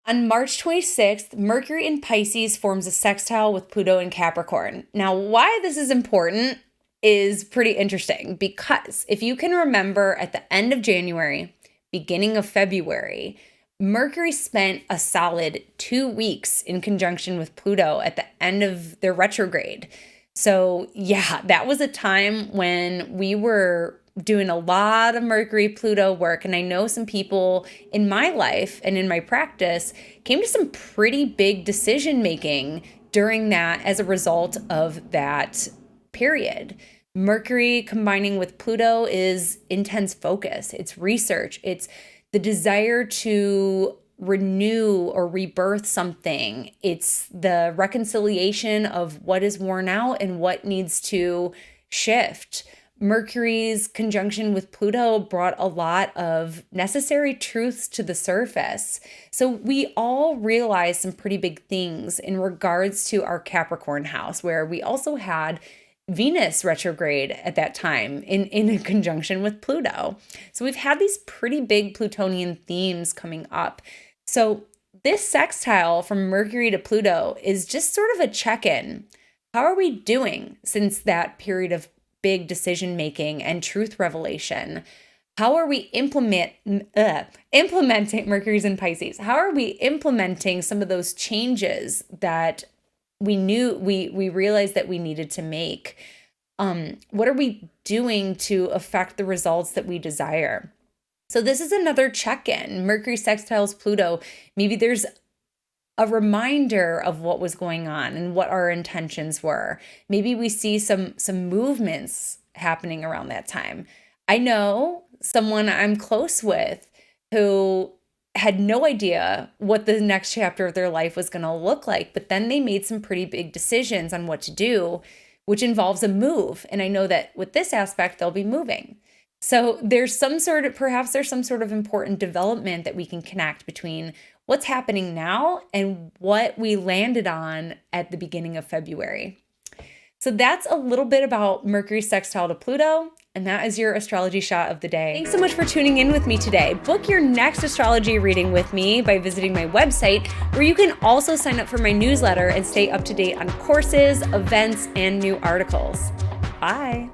On March 26th, Mercury in Pisces forms a sextile with Pluto in Capricorn. Now, why this is important is pretty interesting because if you can remember at the end of January, beginning of February, Mercury spent a solid 2 weeks in conjunction with Pluto at the end of their retrograde. So yeah, that was a time when we were doing a lot of Mercury Pluto work. And I know some people in my life and in my practice came to some pretty big decision making during that as a result of that period. Mercury combining with Pluto is intense focus, it's research, it's the desire to renew or rebirth something. It's the reconciliation of what is worn out and what needs to shift. Mercury's conjunction with Pluto brought a lot of necessary truths to the surface. So we all realized some pretty big things in regards to our Capricorn house, where we also had Venus retrograde at that time in a conjunction with Pluto. So we've had these pretty big Plutonian themes coming up. So this sextile from Mercury to Pluto is just sort of a check-in. How are we doing since that period of big decision making and truth revelation? How are we implementing Mercury's in Pisces? How are we implementing some of those changes that we realized that we needed to make? What are we doing to affect the results that we desire? So this is another check-in. Mercury sextiles Pluto. Maybe there's a reminder of what was going on and what our intentions were. Maybe we see some movements happening around that time. I know someone I'm close with who had no idea what the next chapter of their life was going to look like, but then they made some pretty big decisions on what to do, which involves a move. And I know that with this aspect, they'll be moving. So perhaps there's some sort of important development that we can connect between what's happening now and what we landed on at the beginning of February. So that's a little bit about Mercury sextile to Pluto, and that is your astrology shot of the day. Thanks so much for tuning in with me today. Book your next astrology reading with me by visiting my website, where you can also sign up for my newsletter and stay up to date on courses, events, and new articles. Bye.